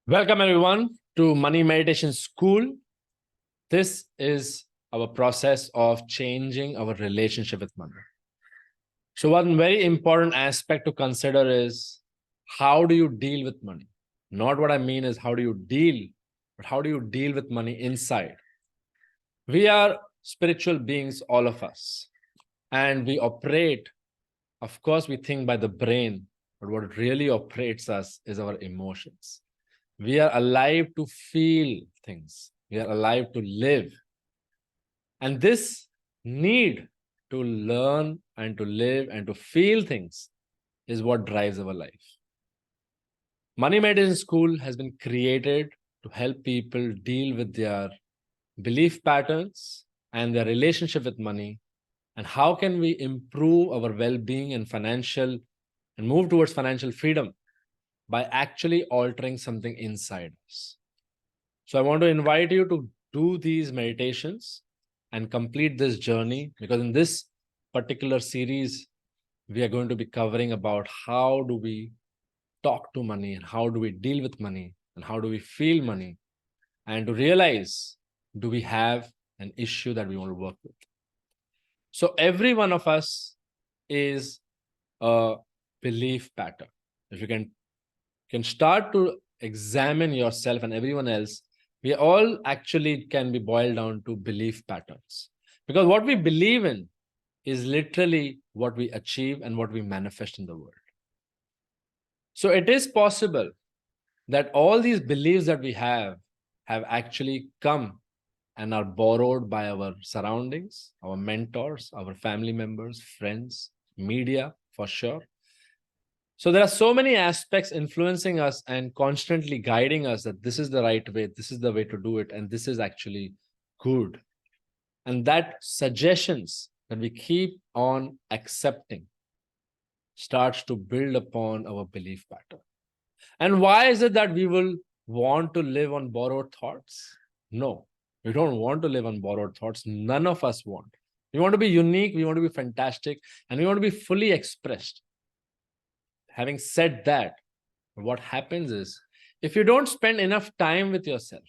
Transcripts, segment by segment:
Welcome everyone to Money Meditation School. This is our process of changing our relationship with money. So one very important aspect to consider is how do you deal with money? Not what I mean is how do you deal, but how do you deal with money inside? We are spiritual beings, all of us, and we operate, of course, we think by the brain, but what really operates us is our emotions. We are alive to feel things. We are alive to live. And this need to learn and to live and to feel things is what drives our life. Money Meditation School has been created to help people deal with their belief patterns and their relationship with money. And how can we improve our well-being and financial and move towards financial freedom by actually altering something inside us. So I want to invite you to do these meditations and complete this journey, because in this particular series, we are going to be covering about how do we talk to money and how do we deal with money and how do we feel money, and to realize, do we have an issue that we want to work with? So every one of us is a belief pattern. If you can start to examine yourself and everyone else, we all actually can be boiled down to belief patterns. Because what we believe in is literally what we achieve and what we manifest in the world. So it is possible that all these beliefs that we have actually come and are borrowed by our surroundings, our mentors, our family members, friends, media, for sure. So there are so many aspects influencing us and constantly guiding us that this is the right way, this is the way to do it, and this is actually good. And that suggestions that we keep on accepting starts to build upon our belief pattern. And why is it that we will want to live on borrowed thoughts? No, we don't want to live on borrowed thoughts. None of us want. We want to be unique, we want to be fantastic, and we want to be fully expressed. Having said that, what happens is, if you don't spend enough time with yourself,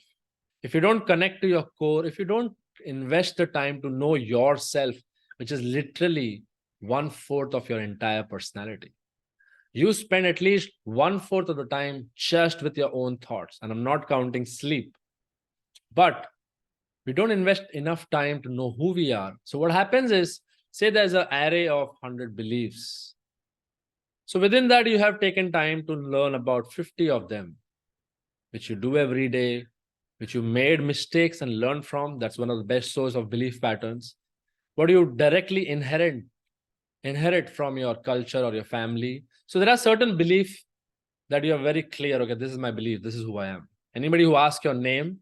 if you don't connect to your core, if you don't invest the time to know yourself, which is literally 1/4 of your entire personality, you spend at least 1/4 of the time just with your own thoughts. And I'm not counting sleep. But we don't invest enough time to know who we are. So what happens is, say there's an array of 100 beliefs. So within that, you have taken time to learn about 50 of them, which you do every day, which you made mistakes and learn from. That's one of the best source of belief patterns. What you directly inherit from your culture or your family. So there are certain beliefs that you are very clear, okay, this is my belief, this is who I am. Anybody who asks your name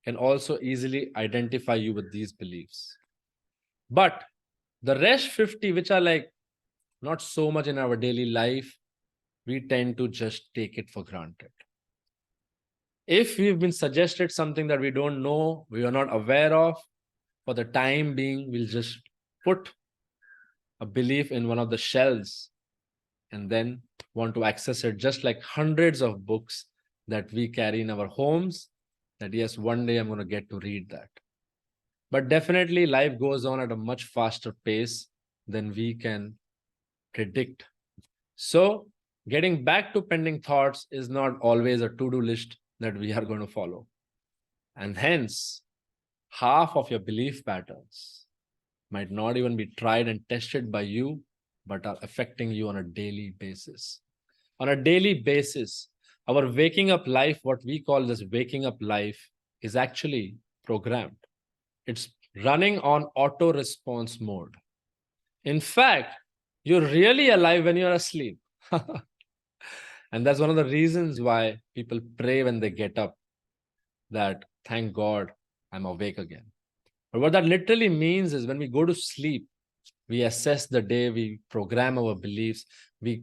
can also easily identify you with these beliefs. But the rest 50, which are like not so much in our daily life, we tend to just take it for granted. If we've been suggested something that we don't know, we are not aware of, for the time being, we'll just put a belief in one of the shelves and then want to access it, just like hundreds of books that we carry in our homes, that yes, one day I'm going to get to read that. But definitely life goes on at a much faster pace than we can predict. So getting back to pending thoughts is not always a to-do list that we are going to follow. And hence, half of your belief patterns might not even be tried and tested by you, but are affecting you on a daily basis. On a daily basis, our waking up life, what we call this waking up life, is actually programmed. It's running on auto response mode. In fact, you're really alive when you're asleep. And that's one of the reasons why people pray when they get up, that thank God I'm awake again. But what that literally means is, when we go to sleep, we assess the day, we program our beliefs, we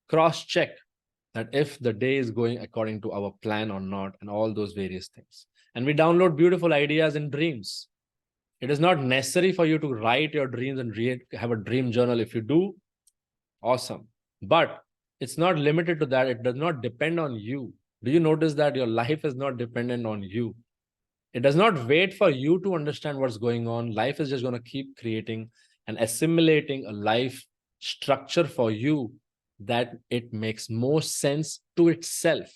cross-check that if the day is going according to our plan or not, and all those various things. And we download beautiful ideas in dreams. It is not necessary for you to write your dreams and have a dream journal. If you do, awesome. But it's not limited to that. It does not depend on you. Do you notice that your life is not dependent on you? It does not wait for you to understand what's going on. Life is just going to keep creating and assimilating a life structure for you that it makes more sense to itself.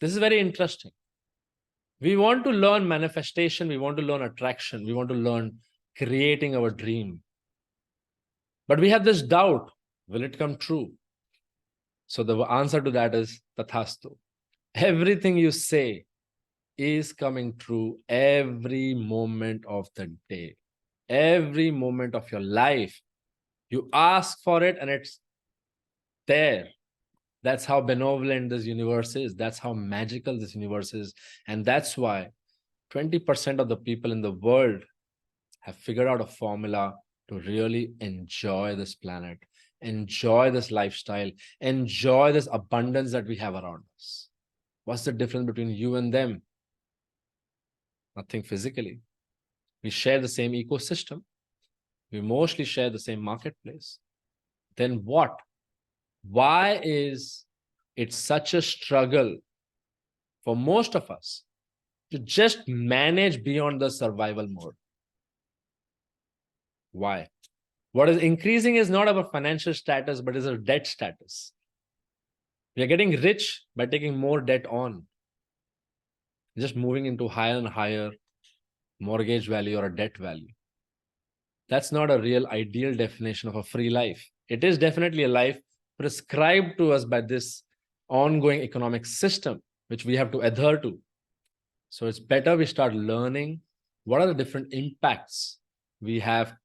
This is very interesting. We want to learn manifestation. We want to learn attraction. We want to learn creating our dream. But we have this doubt, will it come true? So the answer to that is Tathastu. Everything you say is coming true every moment of the day, every moment of your life. You ask for it and it's there. That's how benevolent this universe is. That's how magical this universe is. And that's why 20% of the people in the world have figured out a formula to really enjoy this planet, enjoy this lifestyle, enjoy this abundance that we have around us. What's the difference between you and them? Nothing physically. We share the same ecosystem. We mostly share the same marketplace. Then what? Why is it such a struggle for most of us to just manage beyond the survival mode? Why? What is increasing is not our financial status, but is our debt status. We are getting rich by taking more debt on, just moving into higher and higher mortgage value or a debt value. That's not a real ideal definition of a free life. It is definitely a life prescribed to us by this ongoing economic system, which we have to adhere to. So it's better we start learning what are the different impacts we are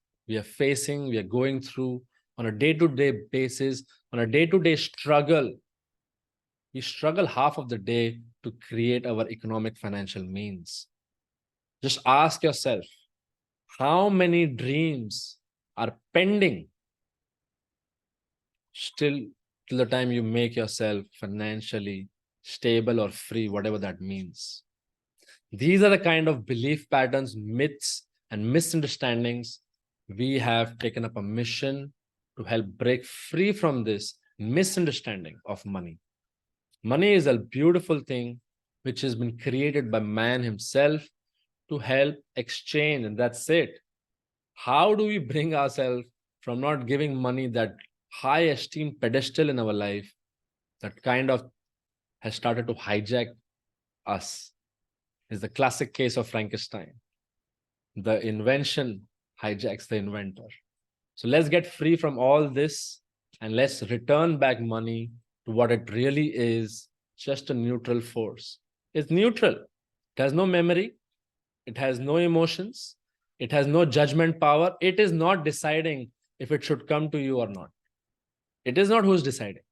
facing, we are going through on a day-to-day basis, on a day-to-day struggle. We struggle half of the day to create our economic financial means. Just ask yourself, how many dreams are pending still till the time you make yourself financially stable or free, whatever that means. These are the kind of belief patterns, myths, and misunderstandings we have taken up a mission to help break free from this misunderstanding of money. Money is a beautiful thing which has been created by man himself to help exchange, and that's it. How do we bring ourselves from not giving money that high esteem pedestal in our life that kind of has started to hijack us? Is the classic case of Frankenstein. The invention hijacks the inventor. So let's get free from all this and let's return back money to what it really is, just a neutral force. It's neutral. It has no memory. It has no emotions. It has no judgment power. It is not deciding if it should come to you or not. It is not who's deciding.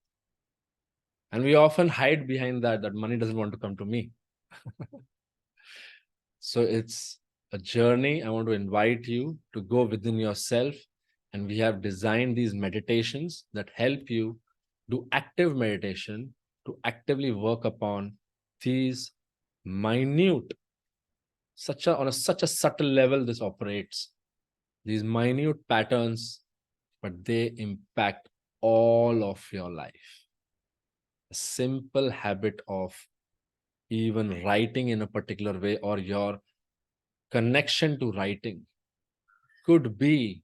And we often hide behind that money doesn't want to come to me. So it's a journey. I want to invite you to go within yourself. And we have designed these meditations that help you do active meditation to actively work upon these minute, on such a subtle level this operates. These minute patterns, but they impact all of your life. A simple habit of even writing in a particular way or your connection to writing could be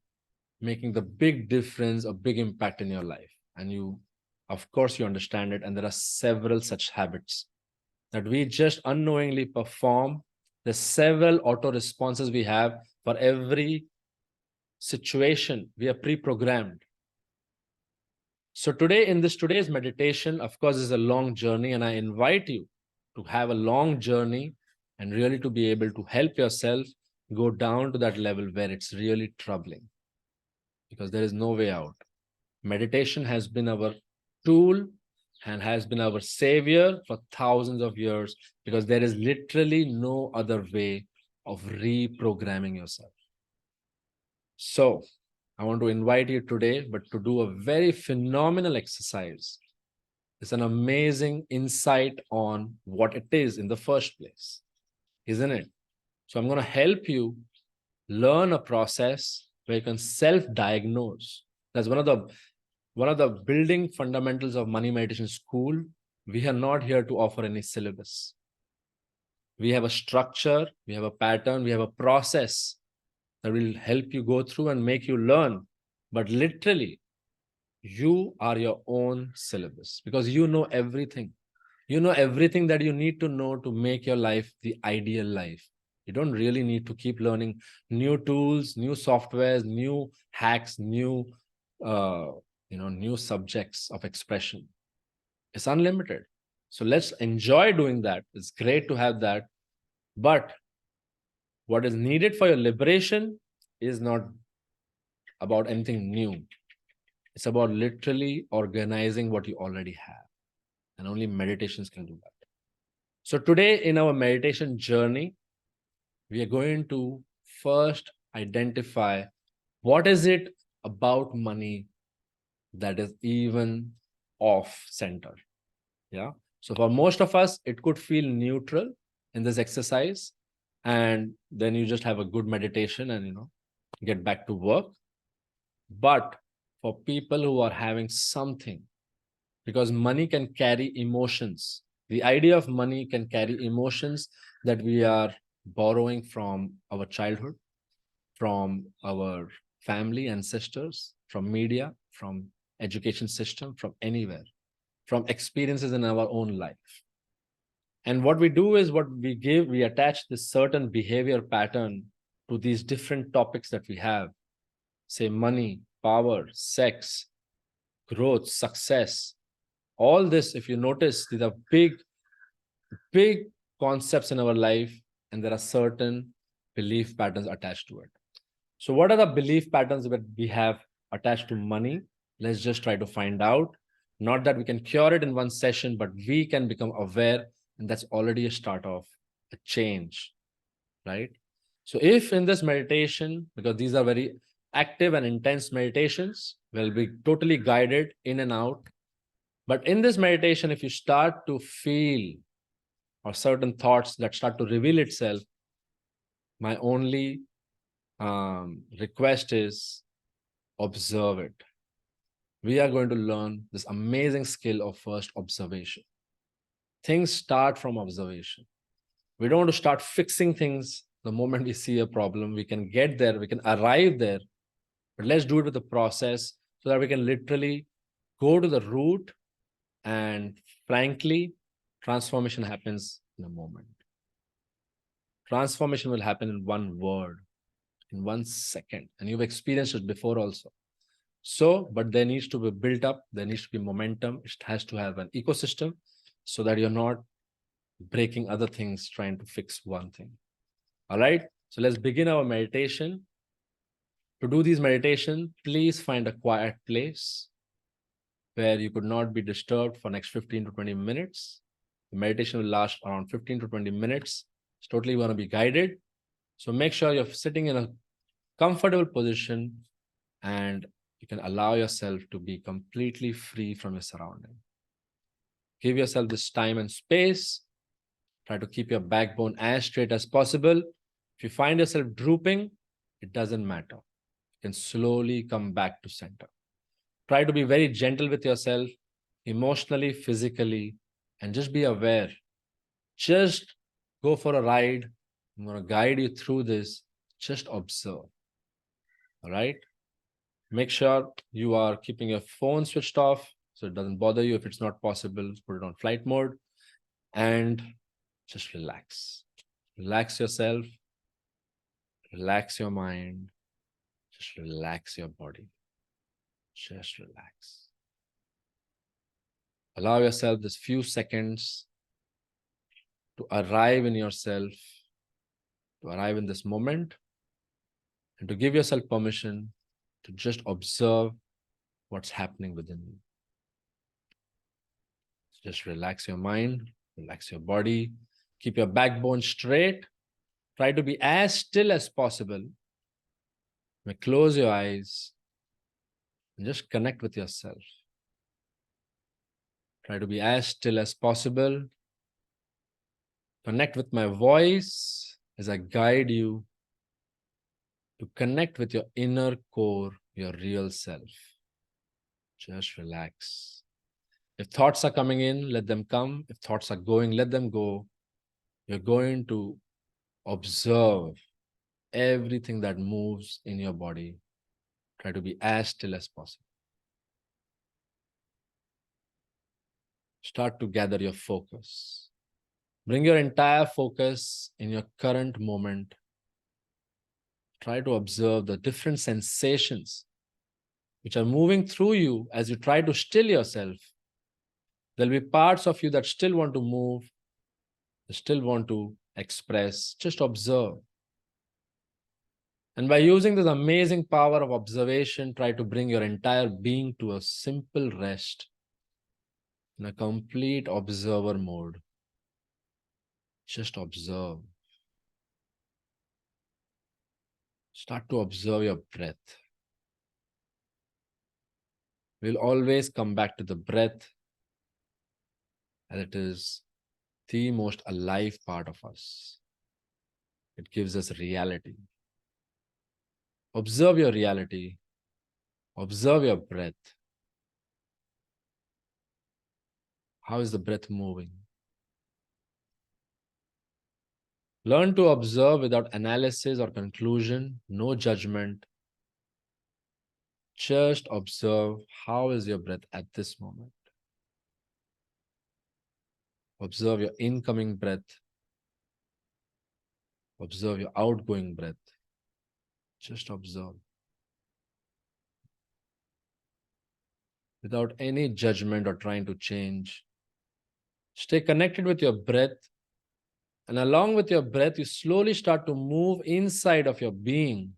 making the big difference, a big impact in your life. And you, of course, you understand it. And there are several such habits that we just unknowingly perform. There's several auto responses we have for every situation. We are pre-programmed. So today, in today's meditation, of course, is a long journey, and I invite you to have a long journey and really to be able to help yourself go down to that level where it's really troubling, because there is no way out. Meditation has been our tool and has been our savior for thousands of years, because there is literally no other way of reprogramming yourself. So I want to invite you today, but to do a very phenomenal exercise. It's an amazing insight on what it is in the first place, isn't it? So I'm going to help you learn a process where you can self-diagnose. That's one of the building fundamentals of Money Meditation School We are not here to offer any syllabus. We have a structure, we have a pattern, we have a process that will help you go through and make you learn. But literally, you are your own syllabus because you know everything. You know everything that you need to know to make your life the ideal life. You don't really need to keep learning new tools, new softwares, new hacks, uh, new subjects of expression. It's unlimited. So let's enjoy doing that. It's great to have that. But what is needed for your liberation is not about anything new. It's about literally organizing what you already have. And only meditations can do that. So today in our meditation journey, we are going to first identify what is it about money that is even off center. Yeah. So for most of us, it could feel neutral in this exercise. And then you just have a good meditation and, get back to work. But for people who are having something, because money can carry emotions, the idea of money can carry emotions that we are borrowing from our childhood, from our family, ancestors, from media, from education system, from anywhere, from experiences in our own life. And what we do is we attach this certain behavior pattern to these different topics that we have, say money, power, sex, growth, success. All this, if you notice, these are big concepts in our life, and there are certain belief patterns attached to it. So, what are the belief patterns that we have attached to money? Let's just try to find out. Not that we can cure it in one session, but we can become aware, and that's already a start of a change, right? So, if in this meditation, because these are very active and intense meditations, will be totally guided in and out. But in this meditation, if you start to feel or certain thoughts that start to reveal itself, my only request is observe it. We are going to learn this amazing skill of first observation. Things start from observation. We don't want to start fixing things the moment we see a problem. We can get there, we can arrive there, but let's do it with a process so that we can literally go to the root. And frankly, transformation happens in a moment. Transformation will happen in one word, in 1 second. And you've experienced it before also. So, but there needs to be built up, there needs to be momentum. It has to have an ecosystem so that you're not breaking other things trying to fix one thing. All right. So let's begin our meditation. To do this meditation, please find a quiet place where you could not be disturbed for next 15 to 20 minutes. The meditation will last around 15 to 20 minutes. It's totally going to be guided. So make sure you're sitting in a comfortable position and you can allow yourself to be completely free from your surrounding. Give yourself this time and space. Try to keep your backbone as straight as possible. If you find yourself drooping, it doesn't matter. You can slowly come back to center. Try to be very gentle with yourself, emotionally, physically, and just be aware. Just go for a ride. I'm going to guide you through this. Just observe. All right. Make sure you are keeping your phone switched off so it doesn't bother you. If it's not possible, put it on flight mode and just relax. Relax yourself. Relax your mind. Just relax your body. Just relax. Allow yourself this few seconds to arrive in yourself, to arrive in this moment, and to give yourself permission to just observe what's happening within you. Just relax your mind, relax your body, keep your backbone straight. Try to be as still as possible. Close your eyes and just connect with yourself. Try to be as still as possible. Connect with my voice as I guide you to connect with your inner core, your real self. Just relax. If thoughts are coming in, let them come. If thoughts are going, let them go. You're going to observe everything that moves in your body. Try to be as still as possible. Start to gather your focus. Bring your entire focus in your current moment. Try to observe the different sensations which are moving through you as you try to still yourself. There'll be parts of you that still want to move, that still want to express. Just observe. And by using this amazing power of observation, try to bring your entire being to a simple rest in a complete observer mode. Just observe. Start to observe your breath. We'll always come back to the breath, as it is the most alive part of us. It gives us reality. Observe your reality. Observe your breath. How is the breath moving? Learn to observe without analysis or conclusion, no judgment. Just observe how is your breath at this moment. Observe your incoming breath. Observe your outgoing breath. Just observe. Without any judgment or trying to change. Stay connected with your breath. And along with your breath, you slowly start to move inside of your being.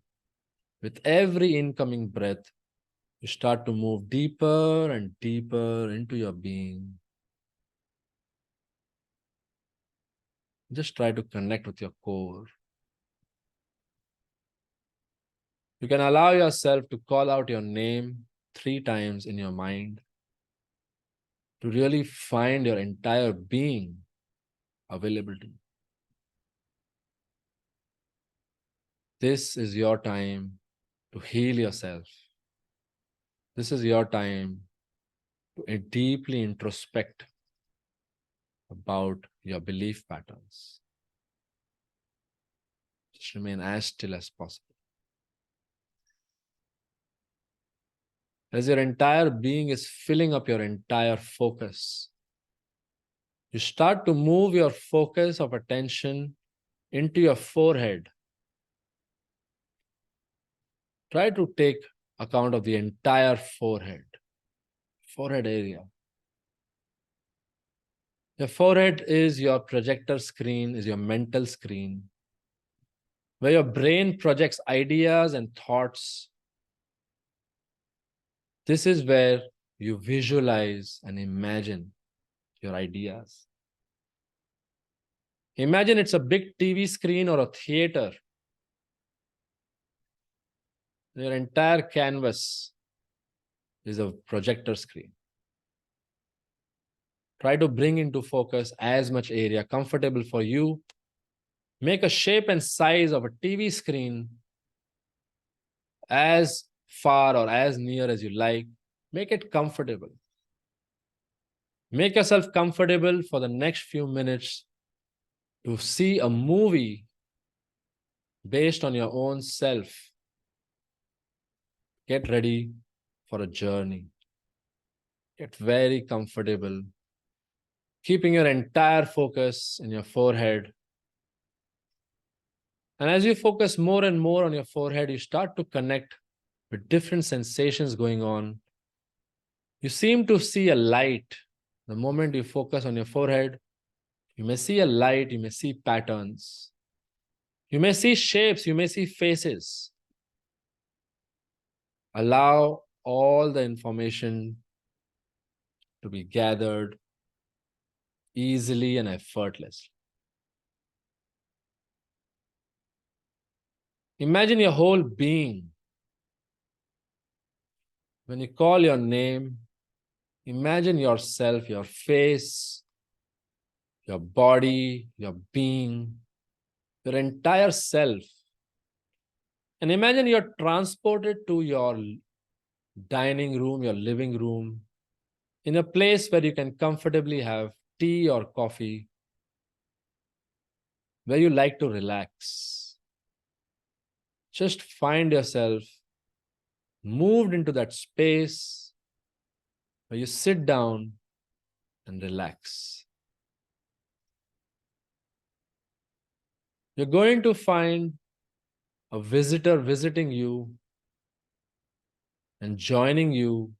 With every incoming breath, you start to move deeper and deeper into your being. Just try to connect with your core. You can allow yourself to call out your name 3 times in your mind to really find your entire being available to you. This is your time to heal yourself. This is your time to deeply introspect about your belief patterns. Just remain as still as possible. As your entire being is filling up your entire focus, you start to move your focus of attention into your forehead. Try to take account of the entire forehead area. Your forehead is your projector screen, is your mental screen, where your brain projects ideas and thoughts. This is where you visualize and imagine your ideas. Imagine it's a big TV screen or a theater. Your entire canvas is a projector screen. Try to bring into focus as much area comfortable for you. Make a shape and size of a TV screen as far or as near as you like. Make it comfortable. Make yourself comfortable for the next few minutes to see a movie based on your own self. Get ready for a journey. Get very comfortable, keeping your entire focus in your forehead. And as you focus more and more on your forehead, you start to connect with different sensations going on. You seem to see a light. The moment you focus on your forehead, you may see a light, you may see patterns. You may see shapes, you may see faces. Allow all the information to be gathered easily and effortlessly. Imagine your whole being. When you call your name, imagine yourself, your face, your body, your being, your entire self. And imagine you're transported to your dining room, your living room. in a place where you can comfortably have tea or coffee, where you like to relax. Just find yourself moved into that space where you sit down and relax. You're going to find a visitor visiting you and joining you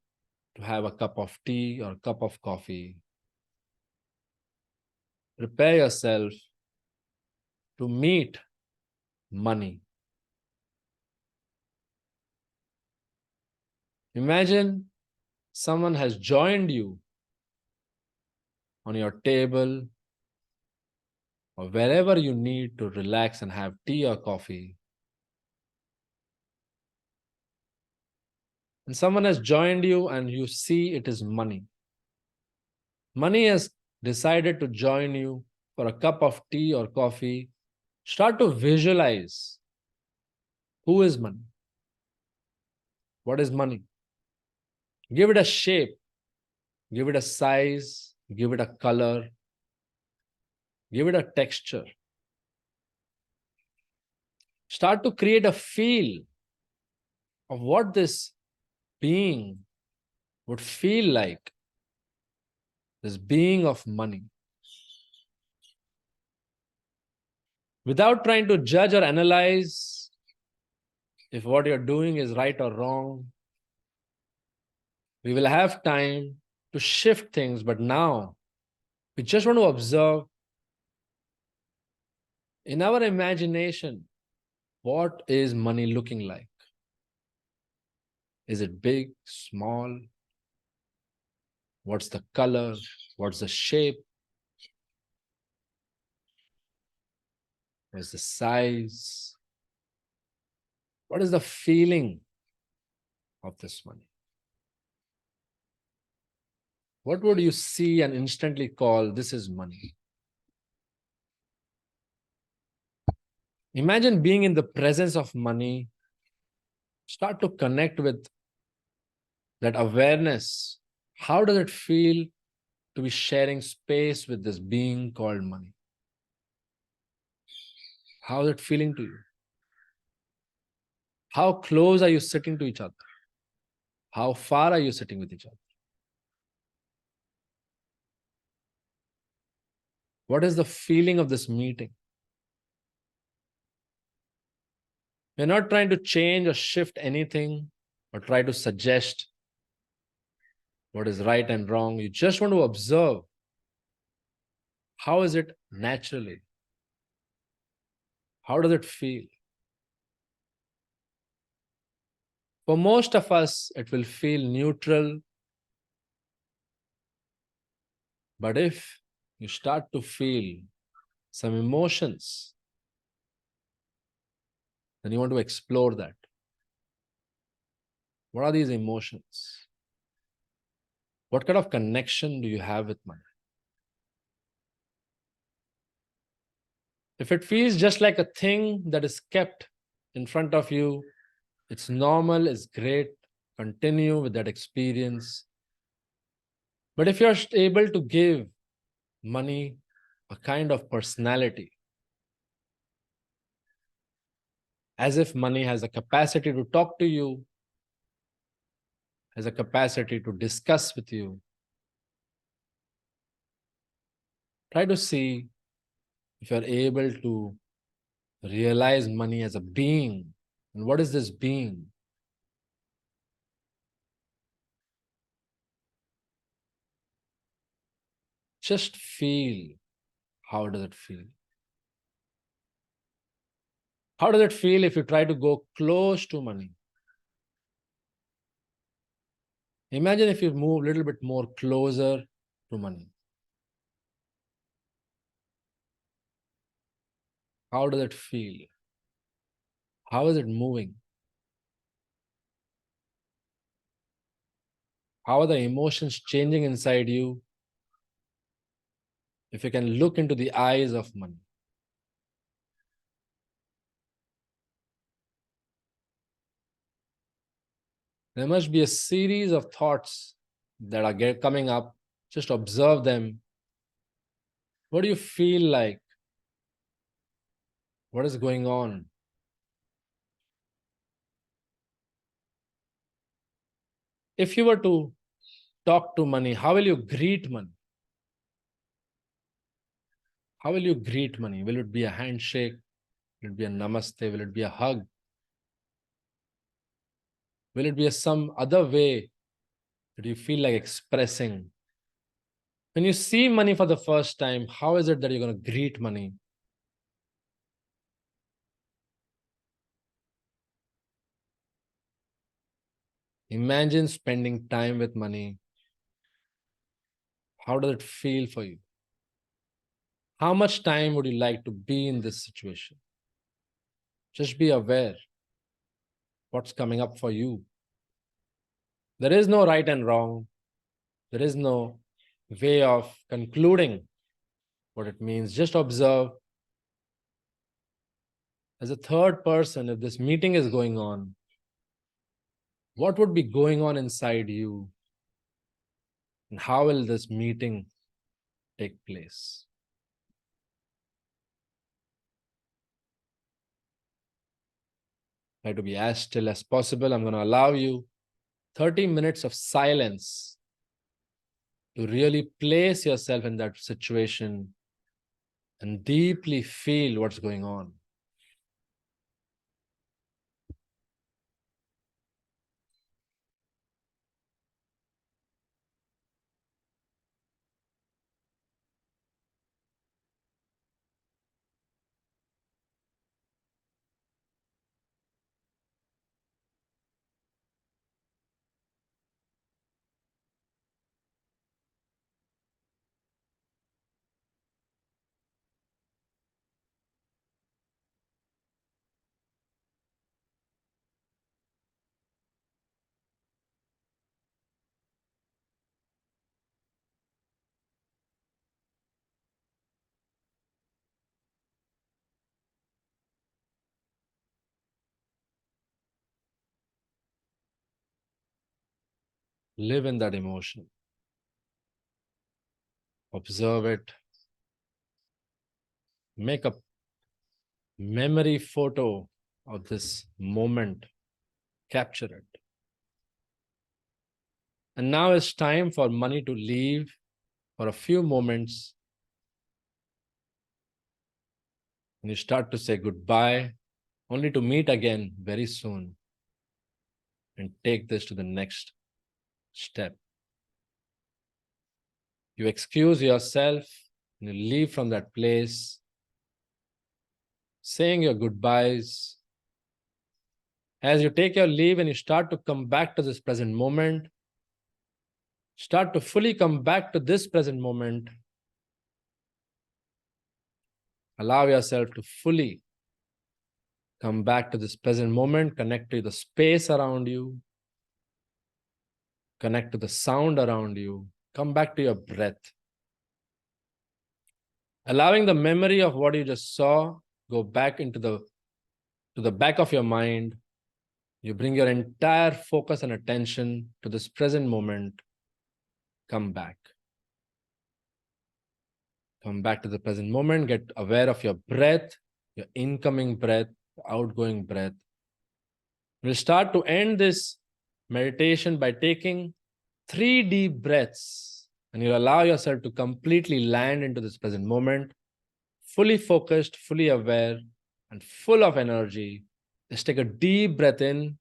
to have a cup of tea or a cup of coffee. Prepare yourself to meet money. Imagine someone has joined you on your table or wherever you need to relax and have tea or coffee. And someone has joined you and you see it is money. Money has decided to join you for a cup of tea or coffee. Start to visualize who is money. What is money? Give it a shape, give it a size, give it a color, give it a texture. Start to create a feel of what this being would feel like, this being of money. Without trying to judge or analyze if what you're doing is right or wrong, we will have time to shift things, but now we just want to observe in our imagination, what is money looking like? Is it big, small? What's the color? What's the shape? What's the size? What is the feeling of this money? What would you see and instantly call this is money? Imagine being in the presence of money. Start to connect with that awareness. How does it feel to be sharing space with this being called money? How is it feeling to you? How close are you sitting to each other? How far are you sitting with each other? What is the feeling of this meeting? We're not trying to change or shift anything or try to suggest what is right and wrong. You just want to observe how is it naturally? How does it feel? For most of us, it will feel neutral. But if you start to feel some emotions, then you want to explore that. What are these emotions? What kind of connection do you have with money? If it feels just like a thing that is kept in front of you, it's normal, it's great. Continue with that experience. But if you're able to give money a kind of personality, as if money has a capacity to talk to you, has a capacity to discuss with you, try to see if you're able to realize money as a being. And what is this being? Just feel, how does it feel? How does it feel if you try to go close to money? Imagine if you move a little bit more closer to money. How does it feel? How is it moving? How are the emotions changing inside you? If you can look into the eyes of money. There must be a series of thoughts that are coming up. Just observe them. What do you feel like? What is going on? If you were to talk to money, how will you greet money? How will you greet money? Will it be a handshake? Will it be a namaste? Will it be a hug? Will it be some other way that you feel like expressing? When you see money for the first time, how is it that you're going to greet money? Imagine spending time with money. How does it feel for you? How much time would you like to be in this situation? Just be aware what's coming up for you. There is no right and wrong. There is no way of concluding what it means. Just observe. As a third person, if this meeting is going on, what would be going on inside you? And how will this meeting take place? Try to be as still as possible. I'm going to allow you 30 minutes of silence to really place yourself in that situation and deeply feel what's going on. Live in that emotion. Observe it. Make a memory photo of this moment. Capture it. And now it's time for money to leave for a few moments. And you start to say goodbye, only to meet again very soon and take this to the next step. You excuse yourself and you leave from that place, saying your goodbyes. As you take your leave and you start to come back to this present moment, start to fully come back to this present moment. Allow yourself to fully come back to this present moment, connect to the space around you, connect to the sound around you, come back to your breath. Allowing the memory of what you just saw go back into the back of your mind. You bring your entire focus and attention to this present moment. Come back. Come back to the present moment. Get aware of your breath, your incoming breath, outgoing breath. We'll start to end this meditation by taking 3 deep breaths, and you'll allow yourself to completely land into this present moment, fully focused, fully aware, and full of energy. Just take a deep breath in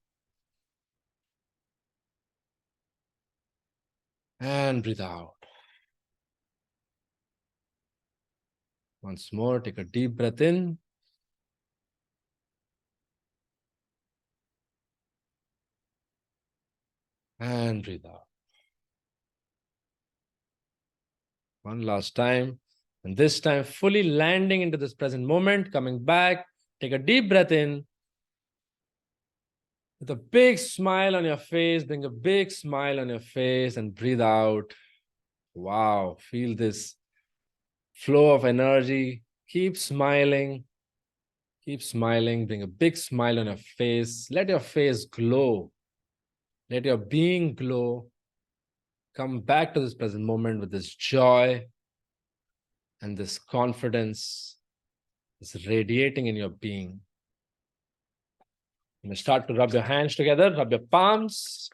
and breathe out. Once more, take a deep breath in and breathe out. One last time. And this time, fully landing into this present moment, coming back. Take a deep breath in. With a big smile on your face, bring a big smile on your face and breathe out. Wow, feel this flow of energy. Keep smiling. Keep smiling. Bring a big smile on your face. Let your face glow. Let your being glow. Come back to this present moment with this joy and this confidence is radiating in your being. You may start to rub your hands together, rub your palms,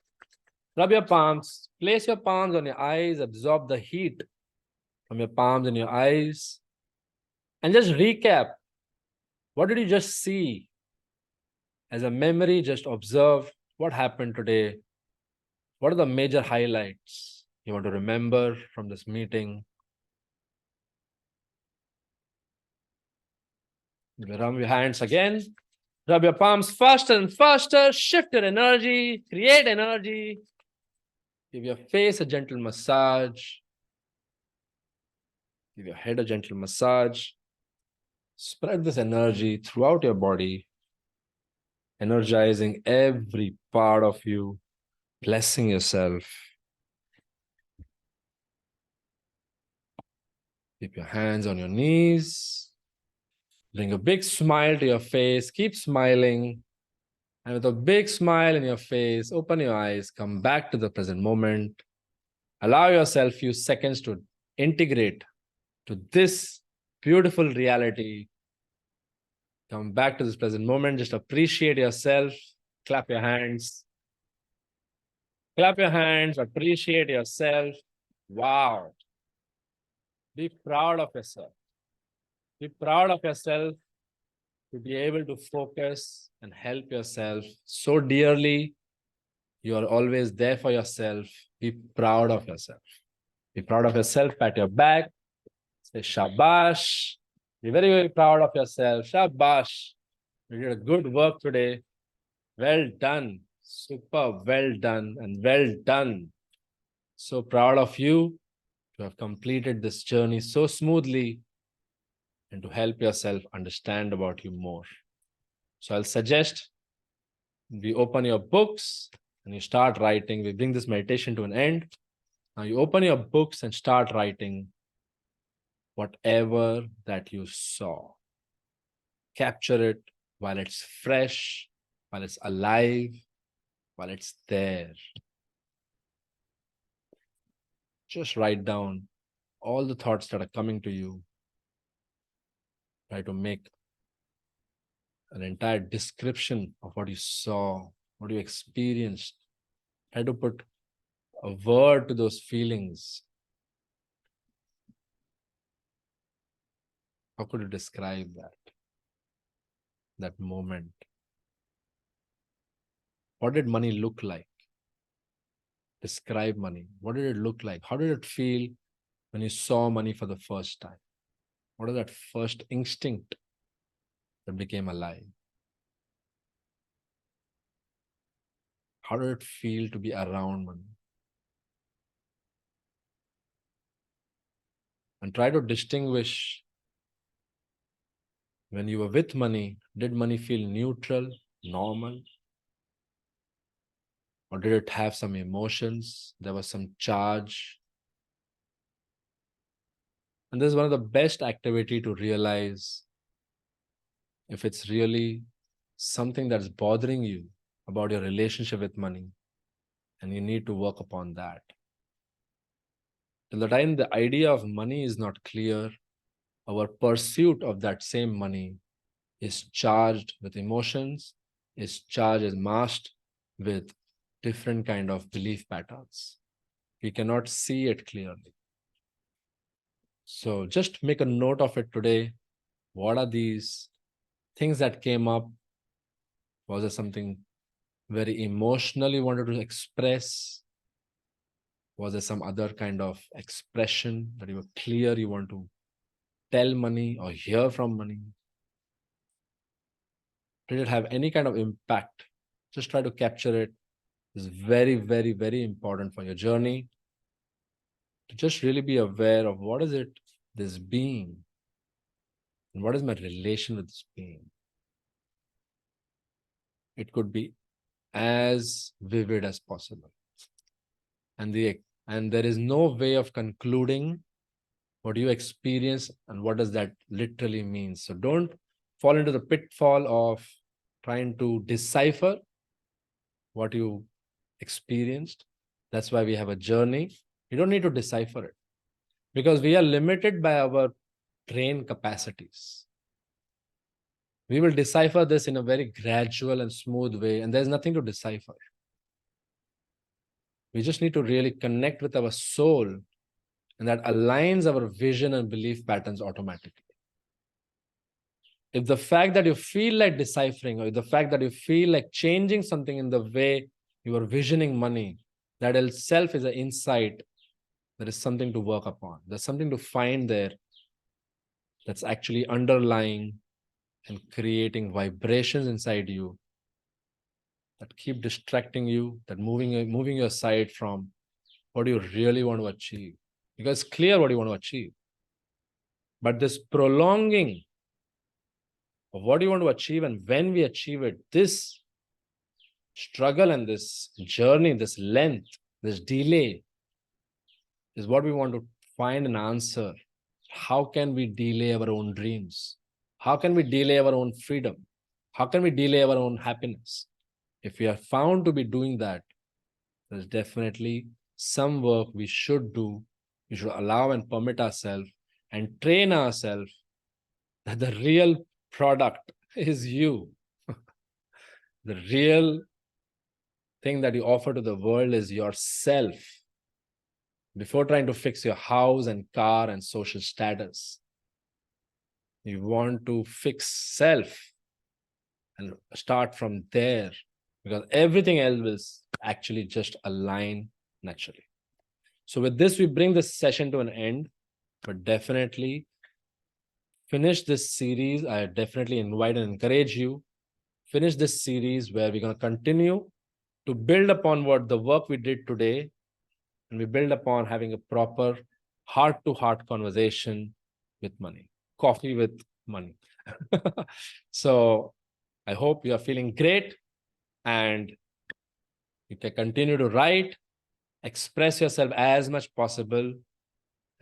place your palms on your eyes, absorb the heat from your palms and your eyes, and just recap. What did you just see? As a memory, just observe what happened today. What are the major highlights you want to remember from this meeting? You may rub your hands again. Rub your palms faster and faster. Shift your energy. Create energy. Give your face a gentle massage. Give your head a gentle massage. Spread this energy throughout your body, energizing every part of you, blessing yourself. Keep your hands on your knees. Bring a big smile to your face. Keep smiling. And with a big smile in your face, open your eyes, come back to the present moment. Allow yourself a few seconds to integrate to this beautiful reality. Come back to this present moment. Just appreciate yourself. Clap your hands. Clap your hands. Appreciate yourself. Wow. Be proud of yourself. Be proud of yourself to be able to focus and help yourself so dearly. You are always there for yourself. Be proud of yourself. Be proud of yourself. Pat your back. Say shabash. Be very, very proud of yourself. Shabash. You did a good work today. Well done. Super well done and well done. So proud of you to have completed this journey so smoothly and to help yourself understand about you more. So I'll suggest we open your books and you start writing. We bring this meditation to an end. Now you open your books and start writing whatever that you saw. Capture it while it's fresh, while it's alive, while it's there. Just write down all the thoughts that are coming to you. Try to make an entire description of what you saw, what you experienced. Try to put a word to those feelings. How could you describe that moment? What did money look like? Describe money. What did it look like? How did it feel when you saw money for the first time? What is that first instinct that became alive? How did it feel to be around money? And try to distinguish when you were with money, did money feel neutral, normal? Or did it have some emotions? There was some charge. And this is one of the best activity to realize if it's really something that's bothering you about your relationship with money, and you need to work upon that. Till the time the idea of money is not clear, our pursuit of that same money is charged with emotions, is charged and masked with different kind of belief patterns. We cannot see it clearly. So just make a note of it today. What are these things that came up? Was there something very emotional you wanted to express? Was there some other kind of expression that you were clear you want to tell money or hear from money? Did it have any kind of impact? Just try to capture it. It's very, very, very important for your journey to just really be aware of what is it, this being, and what is my relation with this being. It could be as vivid as possible. And there is no way of concluding what you experience and what does that literally mean. So don't fall into the pitfall of trying to decipher what you experienced. That's why we have a journey. You don't need to decipher it because we are limited by our brain capacities. We will decipher this in a very gradual and smooth way, and there's nothing to decipher. We just need to really connect with our soul, and that aligns our vision and belief patterns automatically. If the fact that you feel like deciphering, or the fact that you feel like changing something in the way you are visioning money, that itself is an insight. There is something to work upon. There's something to find there that's actually underlying and creating vibrations inside you that keep distracting you, that moving you aside from what you really want to achieve. Because it's clear what you want to achieve. But this prolonging of what you want to achieve and when we achieve it, this struggle and this journey, this length, this delay is what we want to find an answer. How can we delay our own dreams? How can we delay our own freedom? How can we delay our own happiness? If we are found to be doing that, there's definitely some work we should do. We should allow and permit ourselves and train ourselves that the real product is you. The real thing that you offer to the world is yourself. Before trying to fix your house and car and social status, you want to fix self and start from there, because everything else will actually just align naturally. So with this, we bring this session to an end, but definitely finish this series. I definitely invite and encourage you, finish this series where we're going to continue to build upon what the work we did today, and we build upon having a proper heart-to-heart conversation with money, coffee with money. So I hope you are feeling great and you can continue to write, express yourself as much possible.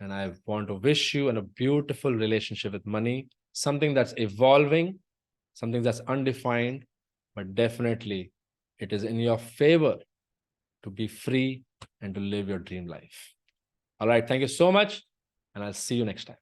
And I want to wish you a beautiful relationship with money, something that's evolving, something that's undefined, but definitely it is in your favor to be free and to live your dream life. All right. Thank you so much. And I'll see you next time.